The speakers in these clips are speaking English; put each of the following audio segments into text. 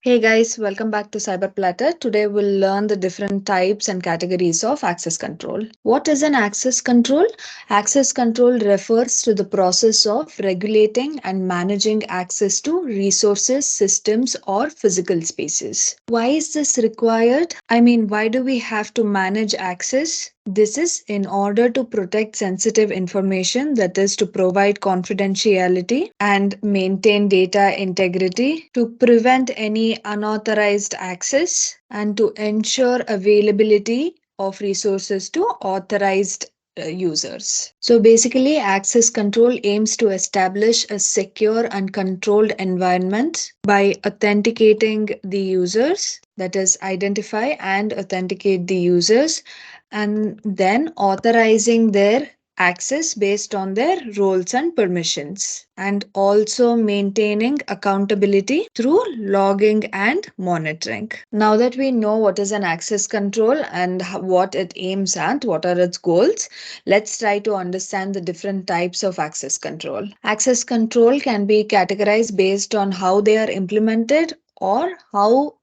Hey guys, welcome back to Cyber Platter. Today we'll learn the different types and categories of access control. What is an access control? Access control refers to the process of regulating and managing access to resources, systems, or physical spaces. Why is this required? Why do we have to manage access? This is in order to protect sensitive information, that is, to provide confidentiality and maintain data integrity, to prevent any unauthorized access, and to ensure availability of resources to authorized users. So basically, access control aims to establish a secure and controlled environment by authenticating the users, that is, identify and authenticate the users, and then authorizing their access based on their roles and permissions, and also maintaining accountability through logging and monitoring. Now that we know what is an access control and what it aims at, what are its goals, let's try to understand the different types of access control. Access control can be categorized based on how they are implemented or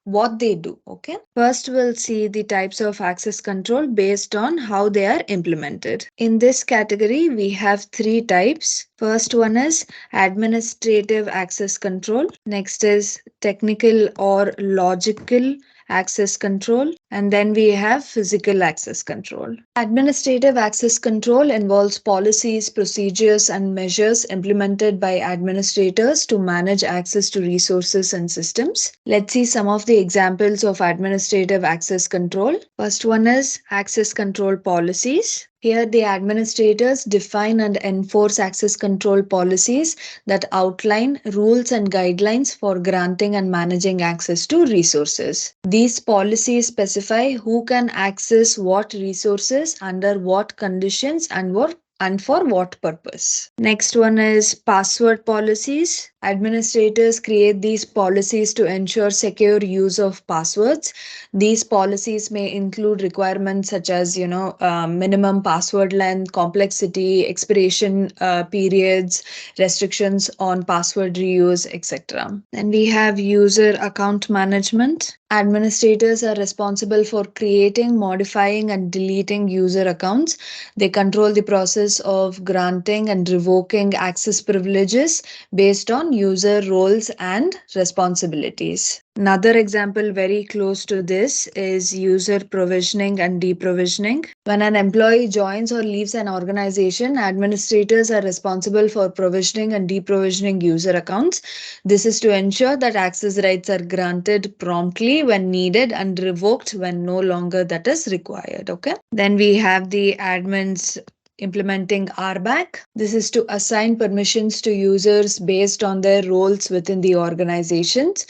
what they do. Okay, first we'll see the types of access control based on how they are implemented. In this category we have three types. First one is administrative access control, next is technical or logical access control, and then we have physical access control. Administrative access control involves policies, procedures, and measures implemented by administrators to manage access to resources and systems. Let's see some of the examples of administrative access control. First one is access control policies. Here, the administrators define and enforce access control policies that outline rules and guidelines for granting and managing access to resources. These policies specify who can access what resources, under what conditions, and for what purpose. Next one is password policies. Administrators create these policies to ensure secure use of passwords. These policies may include requirements such as, minimum password length, complexity, expiration periods, restrictions on password reuse, etc. Then we have user account management. Administrators are responsible for creating, modifying, and deleting user accounts. They control the process of granting and revoking access privileges based on user roles and responsibilities. Another example very close to this is user provisioning and deprovisioning. When an employee joins or leaves an organization, administrators are responsible for provisioning and deprovisioning user accounts. This is to ensure that access rights are granted promptly when needed and revoked when no longer that is required. Okay. Then we have the admins implementing RBAC. This is to assign permissions to users based on their roles within the organizations.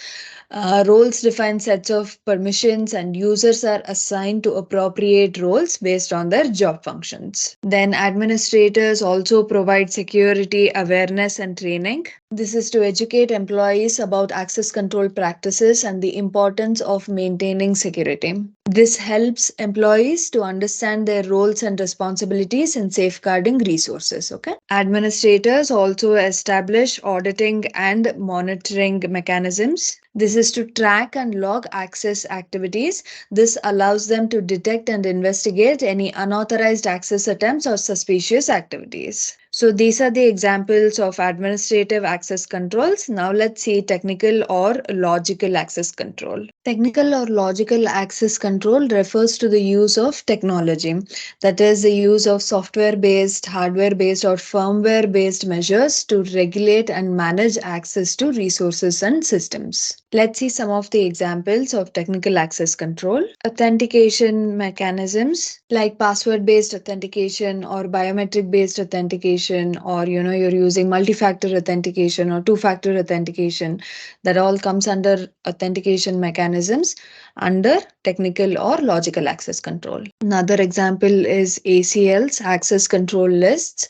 Roles define sets of permissions and users are assigned to appropriate roles based on their job functions. Then administrators also provide security awareness and training. This is to educate employees about access control practices and the importance of maintaining security. This helps employees to understand their roles and responsibilities in safeguarding resources. Okay. Administrators also establish auditing and monitoring mechanisms. This is to track and log access activities. This allows them to detect and investigate any unauthorized access attempts or suspicious activities. So these are the examples of administrative access controls. Now let's see technical or logical access control. Technical or logical access control refers to the use of technology, that is the use of software-based, hardware-based, or firmware-based measures to regulate and manage access to resources and systems. Let's see some of the examples of technical access control. Authentication mechanisms like password-based authentication or biometric-based authentication, or you're using multi-factor authentication or two-factor authentication. That all comes under authentication mechanisms under technical or logical access control. Another example is ACLs, access control lists.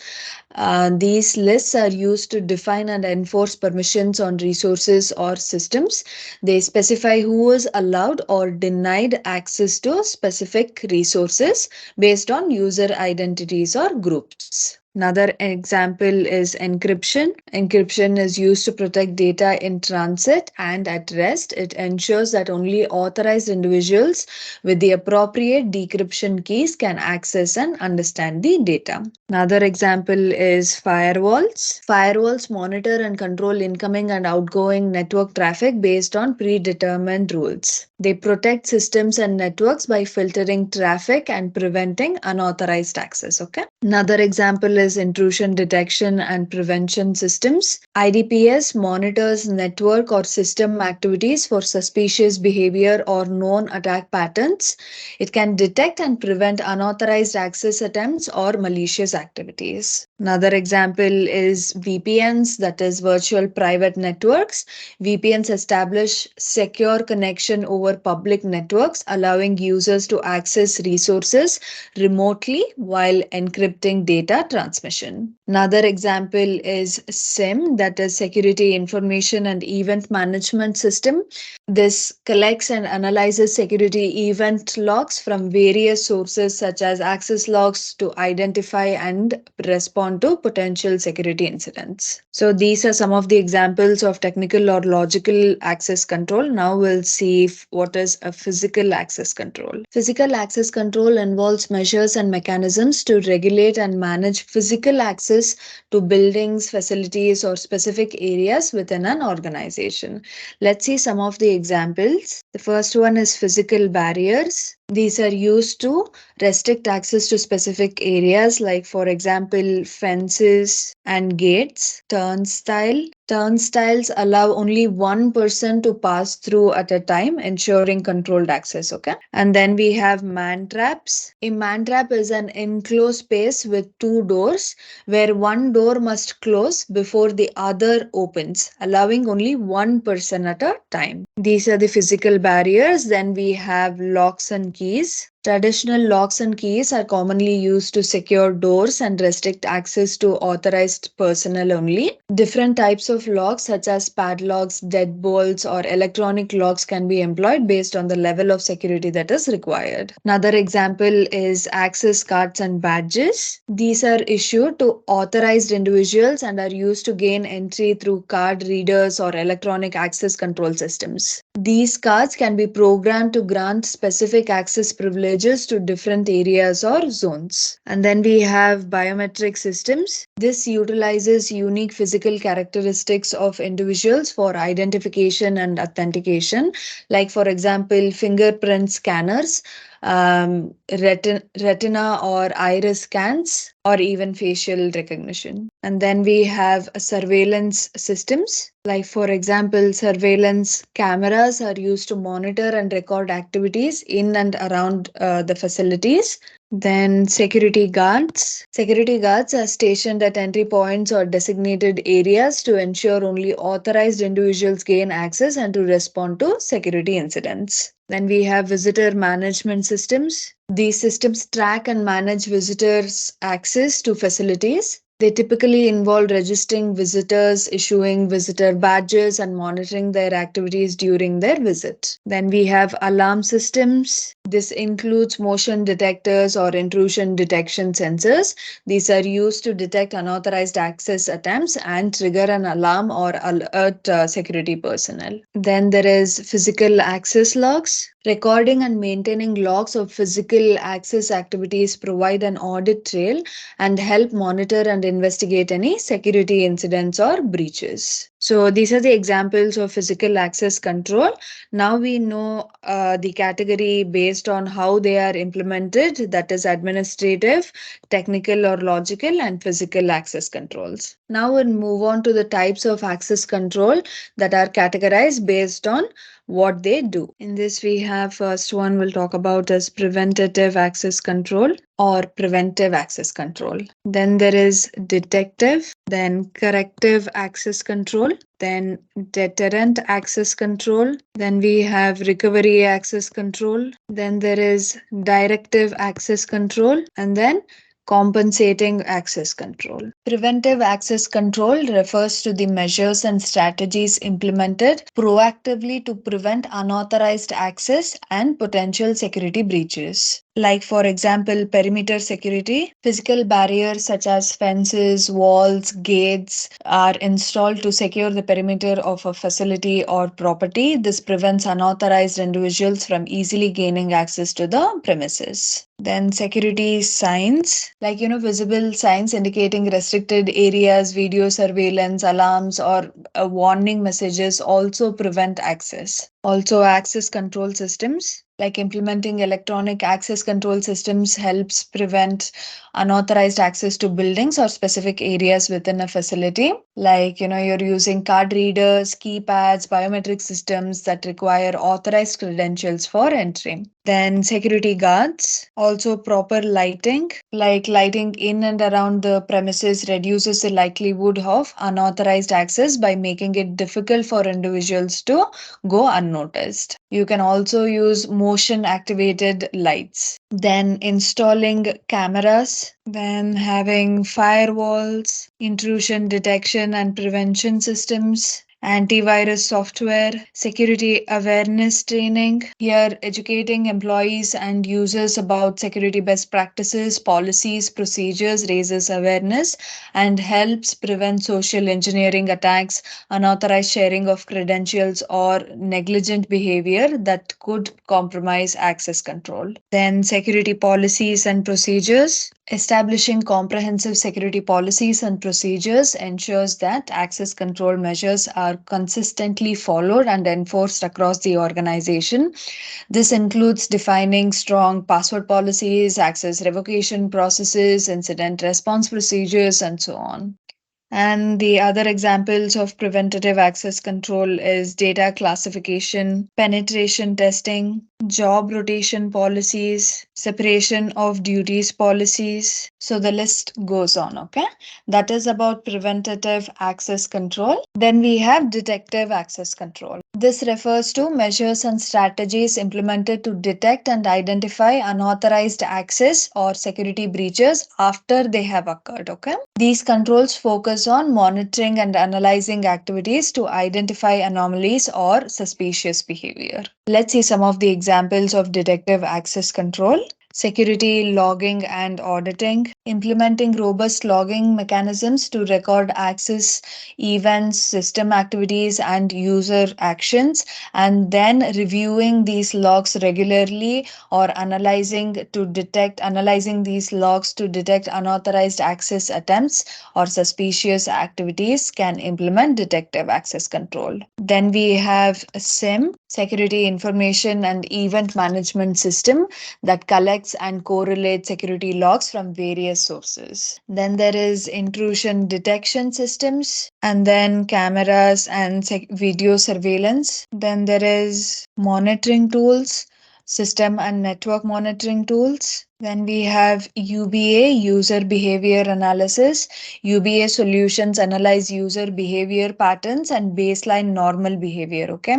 These lists are used to define and enforce permissions on resources or systems. They specify who is allowed or denied access to specific resources based on user identities or groups. Another example is encryption. Encryption is used to protect data in transit and at rest. It ensures that only authorized individuals with the appropriate decryption keys can access and understand the data. Another example is firewalls. Firewalls monitor and control incoming and outgoing network traffic based on predetermined rules. They protect systems and networks by filtering traffic and preventing unauthorized access. Okay. Another example is intrusion detection and prevention systems. IDPS monitors network or system activities for suspicious behavior or known attack patterns. It can detect and prevent unauthorized access attempts or malicious activities. Another example is VPNs, that is virtual private networks. VPNs establish secure connection over public networks, allowing users to access resources remotely while encrypting data transmission. Another example is SIM, that is Security Information and Event Management System. This collects and analyzes security event logs from various sources such as access logs to identify and respond to potential security incidents. So these are some of the examples of technical or logical access control. Now we'll see what is a physical access control. Physical access control involves measures and mechanisms to regulate and manage physical access to buildings, facilities, or specific areas within an organization. Let's see some of the examples. The first one is physical barriers. These are used to restrict access to specific areas, like, for example, fences and gates. Turnstiles allow only one person to pass through at a time, ensuring controlled access. Okay. And then we have man traps. A man trap is an enclosed space with two doors where one door must close before the other opens, allowing only one person at a time. These are the physical barriers. Then we have locks and keys. Traditional locks and keys are commonly used to secure doors and restrict access to authorized personnel only. Different types of locks, such as padlocks, deadbolts, or electronic locks, can be employed based on the level of security that is required. Another example is access cards and badges. These are issued to authorized individuals and are used to gain entry through card readers or electronic access control systems. These cards can be programmed to grant specific access privileges to different areas or zones. And then we have biometric systems. This utilizes unique physical characteristics of individuals for identification and authentication, like, for example, fingerprint scanners, retina or iris scans, or even facial recognition. And then we have surveillance systems. Like, for example, surveillance cameras are used to monitor and record activities in and around the facilities. Then security guards. Security guards are stationed at entry points or designated areas to ensure only authorized individuals gain access and to respond to security incidents. Then we have visitor management systems. These systems track and manage visitors' access to facilities. They typically involve registering visitors, issuing visitor badges, and monitoring their activities during their visit. Then we have alarm systems. This includes motion detectors or intrusion detection sensors. These are used to detect unauthorized access attempts and trigger an alarm or alert security personnel. Then there is physical access logs. Recording and maintaining logs of physical access activities provide an audit trail and help monitor and investigate any security incidents or breaches. So these are the examples of physical access control. Now we know the category based on how they are implemented, that is administrative, technical or logical, and physical access controls. Now we'll move on to the types of access control that are categorized based on what they do. In this, we have first one we'll talk about is preventative access control or preventive access control. Then there is detective, then corrective access control, then deterrent access control, then we have recovery access control, then there is directive access control, and then compensating access control. Preventive access control refers to the measures and strategies implemented proactively to prevent unauthorized access and potential security breaches. like for example perimeter security. Physical barriers such as fences, walls, gates are installed to secure the perimeter of a facility or property. This prevents unauthorized individuals from easily gaining access to the premises. Then security signs, like visible signs indicating restricted areas, video surveillance, alarms, or warning messages also prevent access. Also, access control systems, like implementing electronic access control systems helps prevent unauthorized access to buildings or specific areas within a facility. Like, you're using card readers, keypads, biometric systems that require authorized credentials for entry. Then security guards, also proper lighting, like lighting in and around the premises reduces the likelihood of unauthorized access by making it difficult for individuals to go unnoticed. You can also use motion activated lights. Then installing cameras, then having firewalls, intrusion detection and prevention systems, antivirus software, security awareness training. Here, educating employees and users about security best practices, policies, procedures raises awareness and helps prevent social engineering attacks, unauthorized sharing of credentials, or negligent behavior that could compromise access control. Then, security policies and procedures. Establishing comprehensive security policies and procedures ensures that access control measures are consistently followed and enforced across the organization. This includes defining strong password policies, access revocation processes, incident response procedures, and so on. And the other examples of preventative access control is data classification, penetration testing, job rotation policies, separation of duties policies. So the list goes on, okay? That is about preventative access control. Then we have detective access control. This refers to measures and strategies implemented to detect and identify unauthorized access or security breaches after they have occurred, okay? These controls focus on monitoring and analyzing activities to identify anomalies or suspicious behavior. Let's see some of the examples of detective access control. Security logging and auditing, implementing robust logging mechanisms to record access, events, system activities, and user actions, and then reviewing these logs regularly or analyzing these logs to detect unauthorized access attempts or suspicious activities can implement detective access control. Then we have SIM, Security Information and Event Management System, that collects and correlates security logs from various sources. Then there is intrusion detection systems, and then cameras and video surveillance. Then there is monitoring tools, system and network monitoring tools. Then we have UBA, user behavior analysis. UBA solutions analyze user behavior patterns and baseline normal behavior, okay?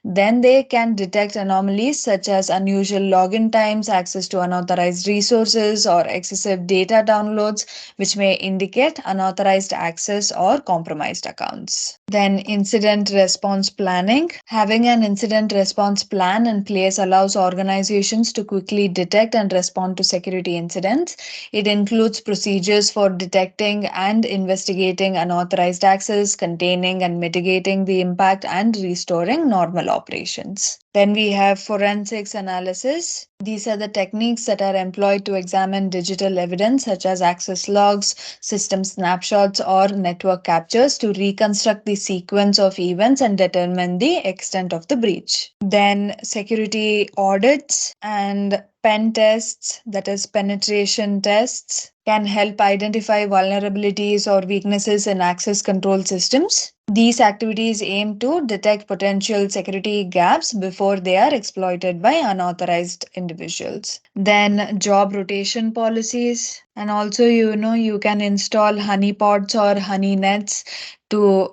Then they can detect anomalies such as unusual login times, access to unauthorized resources, or excessive data downloads, which may indicate unauthorized access or compromised accounts. Then incident response planning. Having an incident response plan in place allows organizations to quickly detect and respond to security incidents. It includes procedures for detecting and investigating unauthorized access, containing and mitigating the impact, and restoring normal operations. Then we have forensics analysis. These are the techniques that are employed to examine digital evidence such as access logs, system snapshots, or network captures to reconstruct the sequence of events and determine the extent of the breach. Then security audits and pen tests, that is penetration tests, can help identify vulnerabilities or weaknesses in access control systems. These activities aim to detect potential security gaps before they are exploited by unauthorized individuals. Then job rotation policies, and also you can install honeypots or honey nets to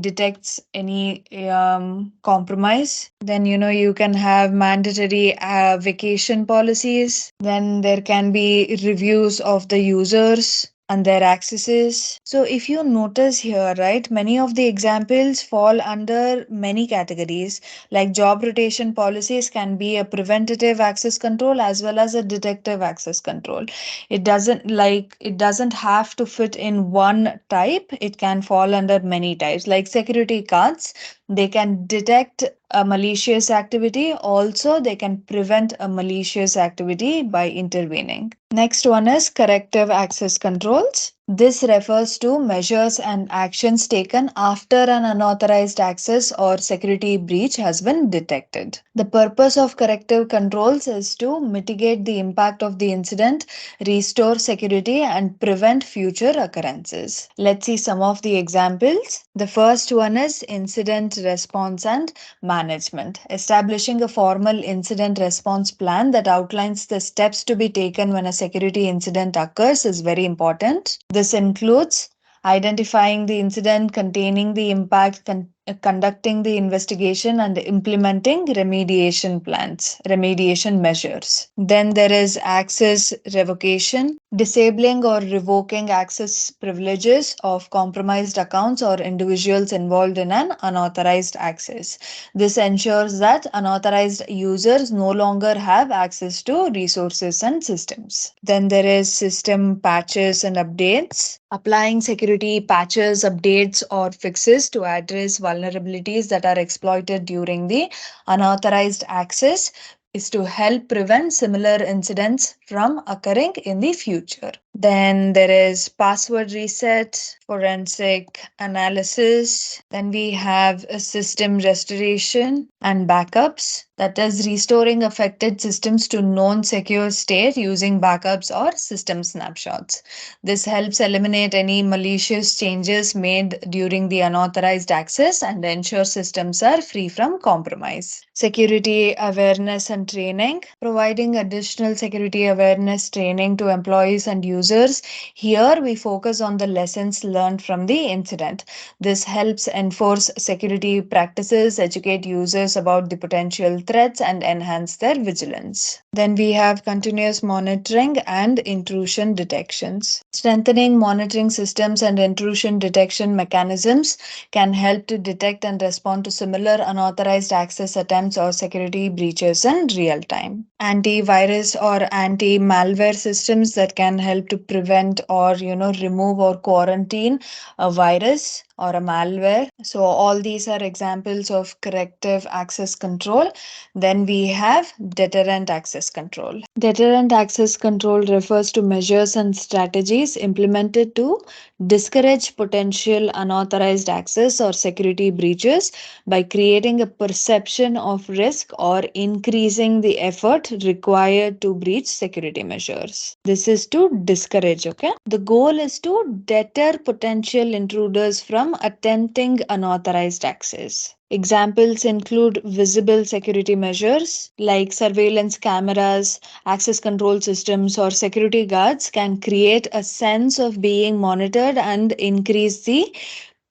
detects any compromise. Then you can have mandatory vacation policies. Then there can be reviews of the users, and their accesses. So if you notice here, right, many of the examples fall under many categories. Like job rotation policies can be a preventative access control as well as a detective access control. It doesn't have to fit in one type. It can fall under many types. Like security cards, they can detect a malicious activity. Also, they can prevent a malicious activity by intervening. Next one is corrective access controls. This refers to measures and actions taken after an unauthorized access or security breach has been detected. The purpose of corrective controls is to mitigate the impact of the incident, restore security, and prevent future occurrences. Let's see some of the examples. The first one is incident response and management. Establishing a formal incident response plan that outlines the steps to be taken when a security incident occurs is very important. This includes identifying the incident, containing the impact, conducting the investigation, and implementing remediation measures. Then there is access revocation, disabling or revoking access privileges of compromised accounts or individuals involved in an unauthorized access. This ensures that unauthorized users no longer have access to resources and systems. Then there is system patches and updates. Applying security patches, updates, or fixes to address vulnerabilities that are exploited during the unauthorized access is to help prevent similar incidents from occurring in the future. Then there is password reset, forensic analysis. Then we have a system restoration and backups. That is restoring affected systems to known secure state using backups or system snapshots. This helps eliminate any malicious changes made during the unauthorized access and ensure systems are free from compromise. Security awareness and training, providing additional security awareness training to employees and users. Here we focus on the lessons learned from the incident. This helps enforce security practices, educate users about the potential threats, and enhance their vigilance. Then we have continuous monitoring and intrusion detections. Strengthening monitoring systems and intrusion detection mechanisms can help to detect and respond to similar unauthorized access attempts or security breaches in real time. Antivirus or anti-malware systems that can help to prevent or remove or quarantine a virus or a malware. So all these are examples of corrective access control. Then we have deterrent access control. Deterrent access control refers to measures and strategies implemented to discourage potential unauthorized access or security breaches by creating a perception of risk or increasing the effort required to breach security measures. This is to discourage, okay? The goal is to deter potential intruders from attempting unauthorized access. Examples include visible security measures like surveillance cameras, access control systems, or security guards can create a sense of being monitored and increase the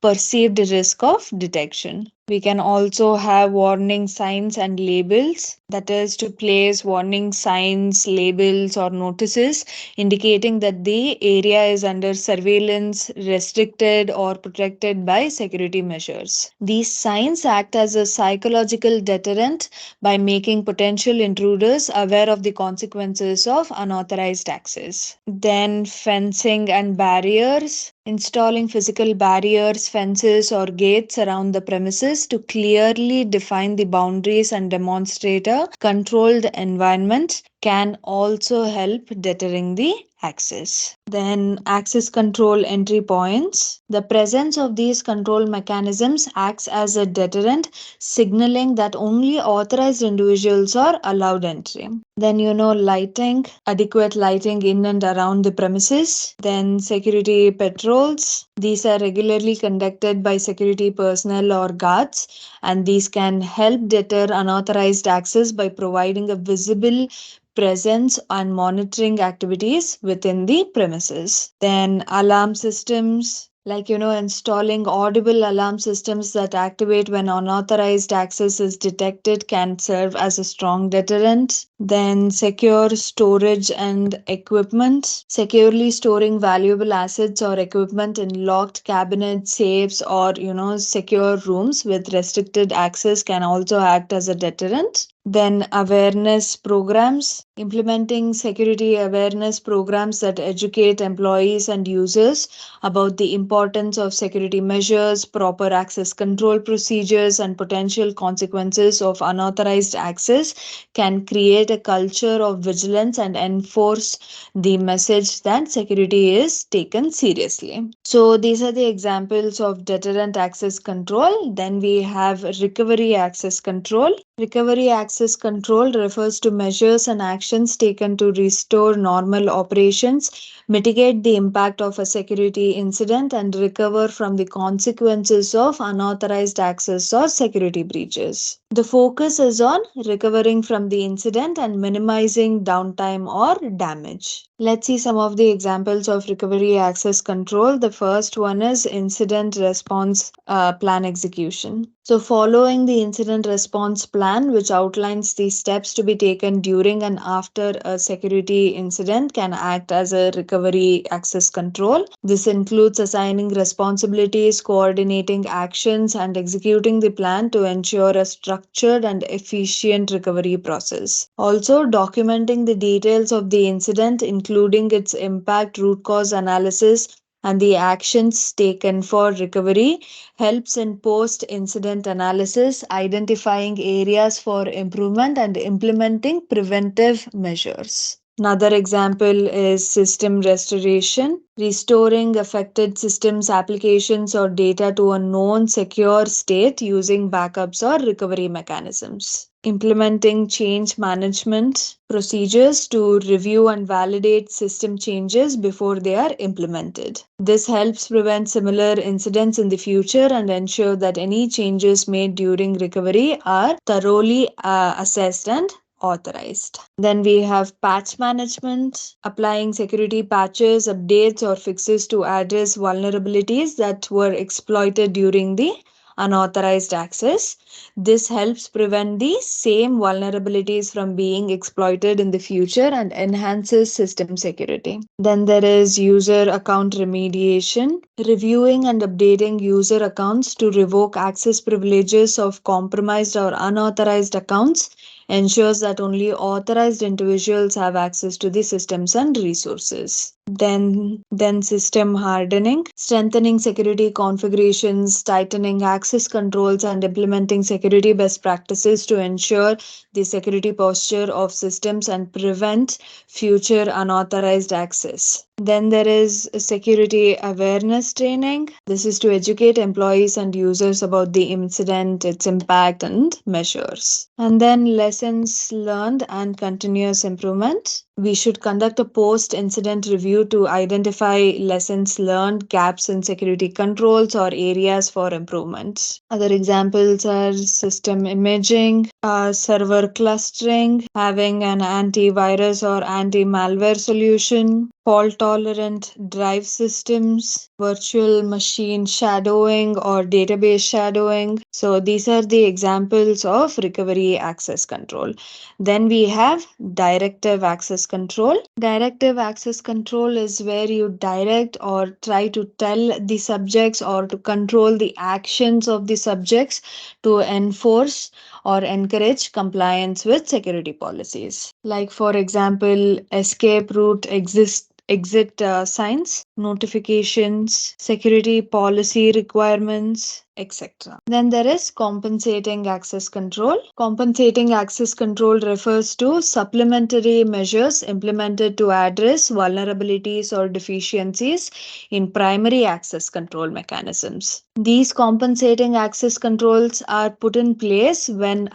perceived risk of detection. We can also have warning signs and labels, that is, to place warning signs, labels, or notices indicating that the area is under surveillance, restricted, or protected by security measures. These signs act as a psychological deterrent by making potential intruders aware of the consequences of unauthorized access. Then, fencing and barriers. Installing physical barriers, fences, or gates around the premises to clearly define the boundaries and demonstrate a controlled environment can also help deterring the access. Then access control entry points. The presence of these control mechanisms acts as a deterrent, signaling that only authorized individuals are allowed entry. Then lighting, adequate lighting in and around the premises. Then security patrols. These are regularly conducted by security personnel or guards, and these can help deter unauthorized access by providing a visible presence and monitoring activities within the premises. Then alarm systems, like installing audible alarm systems that activate when unauthorized access is detected can serve as a strong deterrent. Then secure storage and equipment. Securely storing valuable assets or equipment in locked cabinets, safes, or secure rooms with restricted access can also act as a deterrent. Then awareness programs. Implementing security awareness programs that educate employees and users about the importance of security measures, proper access control procedures, and potential consequences of unauthorized access can create a culture of vigilance and enforce the message that security is taken seriously. So, these are the examples of deterrent access control. Then we have recovery access control. Recovery access control refers to measures and actions taken to restore normal operations, mitigate the impact of a security incident, and recover from the consequences of unauthorized access or security breaches. The focus is on recovering from the incident and minimizing downtime or damage. Let's see some of the examples of recovery access control. The first one is incident response plan execution. So, following the incident response plan, which outlines the steps to be taken during and after a security incident, can act as a recovery access control. This includes assigning responsibilities, coordinating actions, and executing the plan to ensure a structured and efficient recovery process. Also, documenting the details of the incident, including its impact, root cause analysis, and the actions taken for recovery, helps in post incident analysis, identifying areas for improvement, and implementing preventive measures. Another example is system restoration, restoring affected systems, applications, or data to a known secure state using backups or recovery mechanisms. Implementing change management procedures to review and validate system changes before they are implemented. This helps prevent similar incidents in the future and ensure that any changes made during recovery are thoroughly assessed and authorized. Then we have patch management, applying security patches, updates, or fixes to address vulnerabilities that were exploited during the unauthorized access. This helps prevent the same vulnerabilities from being exploited in the future and enhances system security. Then there is user account remediation, reviewing and updating user accounts to revoke access privileges of compromised or unauthorized accounts ensures that only authorized individuals have access to the systems and resources. Then system hardening, strengthening security configurations, tightening access controls, and implementing security best practices to ensure the security posture of systems and prevent future unauthorized access. Then there is security awareness training. This is to educate employees and users about the incident, its impact, and measures. And then lessons learned and continuous improvement. We should conduct a post incident review to identify lessons learned, gaps in security controls, or areas for improvement. Other examples are system imaging, server clustering, having an antivirus or anti malware solution, fault tolerant drive systems, virtual machine shadowing, or database shadowing. So, these are the examples of recovery access control. Then we have directive access control. Directive access control is where you direct or try to tell the subjects or to control the actions of the subjects to enforce or encourage compliance with security policies. Like, for example, escape route exit signs, notifications, security policy requirements, etc. Then there is compensating access control. Compensating access control refers to supplementary measures implemented to address vulnerabilities or deficiencies in primary access control mechanisms. These compensating access controls are put in place when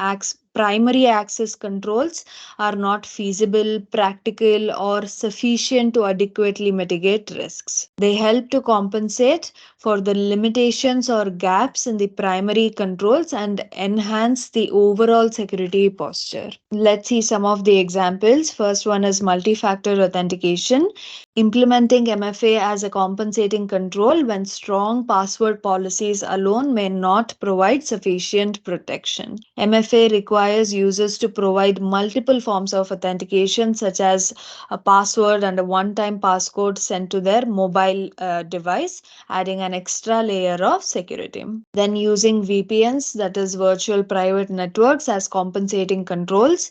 primary access controls are not feasible, practical, or sufficient to adequately mitigate risks. They help to compensate for the limitations or gaps in the primary controls and enhance the overall security posture. Let's see some of the examples. First one is multi-factor authentication. Implementing MFA as a compensating control when strong password policies alone may not provide sufficient protection. MFA requires users to provide multiple forms of authentication, such as a password and a one-time passcode sent to their mobile device, adding an extra layer of security. Then using VPNs, that is virtual private networks, as compensating controls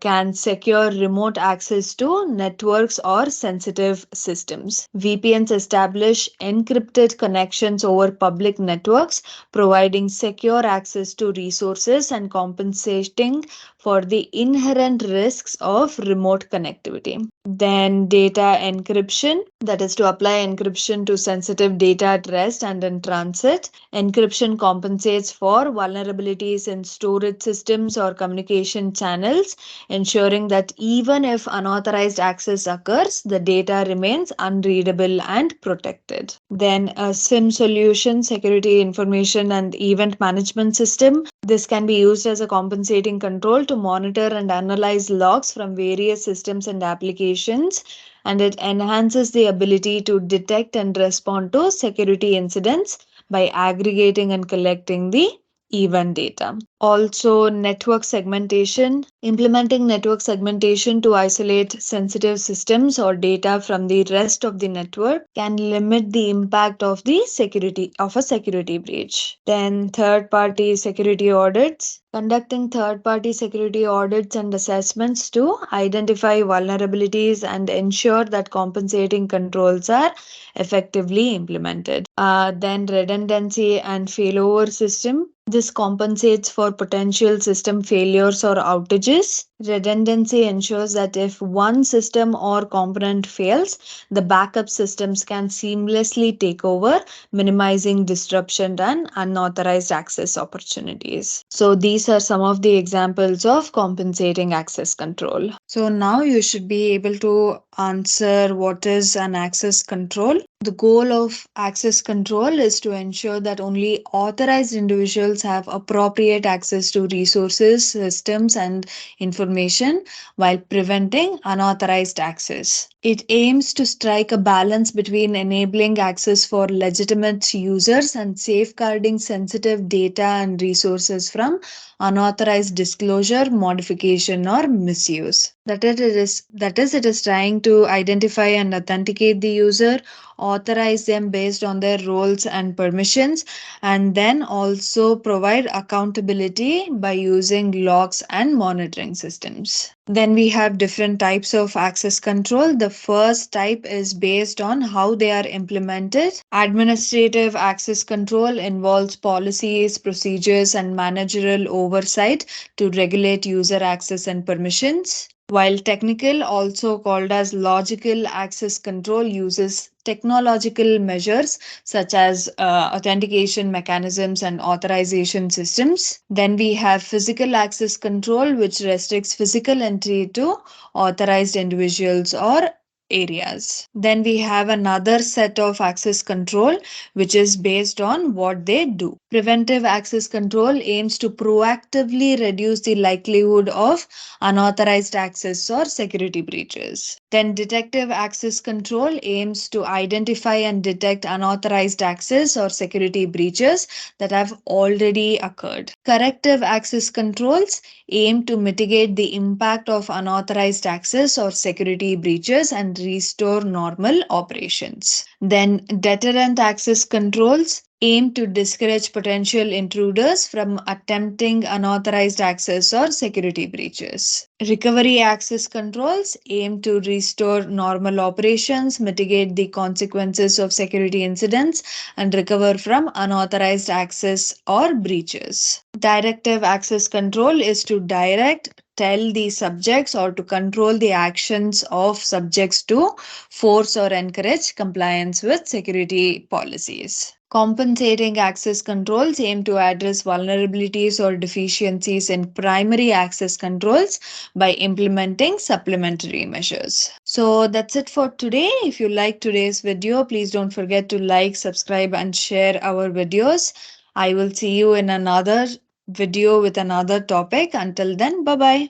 can secure remote access to networks or sensitive systems. VPNs establish encrypted connections over public networks, providing secure access to resources and compensating for the inherent risks of remote connectivity. Then data encryption, that is to apply encryption to sensitive data at rest and in transit. Encryption compensates for vulnerabilities in storage systems or communication channels, ensuring that even if unauthorized access occurs, the data remains unreadable and protected. Then a SIM solution, security information and event management system. This can be used as a compensating control to monitor and analyze logs from various systems and applications, and it enhances the ability to detect and respond to security incidents by aggregating and collecting the event data. Also, network segmentation. Implementing network segmentation to isolate sensitive systems or data from the rest of the network can limit the impact of the security of a security breach. Then third-party security audits. Conducting third-party security audits and assessments to identify vulnerabilities and ensure that compensating controls are effectively implemented. Then redundancy and failover system. This compensates for potential system failures or outages. Redundancy ensures that if one system or component fails, the backup systems can seamlessly take over, minimizing disruption and unauthorized access opportunities. So these are some of the examples of compensating access control. So now you should be able to answer what is an access control. The goal of access control is to ensure that only authorized individuals have appropriate access to resources, systems, and information while preventing unauthorized access. It aims to strike a balance between enabling access for legitimate users and safeguarding sensitive data and resources from unauthorized disclosure, modification, or misuse. That is, it is trying to identify and authenticate the user, authorize them based on their roles and permissions, and then also provide accountability by using logs and monitoring systems. Then we have different types of access control. The first type is based on how they are implemented. Administrative access control involves policies, procedures, and managerial oversight to regulate user access and permissions. While technical, also called as logical access control, uses technological measures such as authentication mechanisms and authorization systems. Then we have physical access control, which restricts physical entry to authorized individuals or areas. Then we have another set of access control which is based on what they do. Preventive access control aims to proactively reduce the likelihood of unauthorized access or security breaches. Then detective access control aims to identify and detect unauthorized access or security breaches that have already occurred. Corrective access controls aim to mitigate the impact of unauthorized access or security breaches and restore normal operations. Then deterrent access controls aim to discourage potential intruders from attempting unauthorized access or security breaches. Recovery access controls aim to restore normal operations, mitigate the consequences of security incidents, and recover from unauthorized access or breaches. Directive access control is to direct, tell the subjects, or to control the actions of subjects to force or encourage compliance with security policies. Compensating access controls aim to address vulnerabilities or deficiencies in primary access controls by implementing supplementary measures. So that's it for today. If you like today's video, please don't forget to like, subscribe, and share our videos. I will see you in another video with another topic. Until then, bye bye.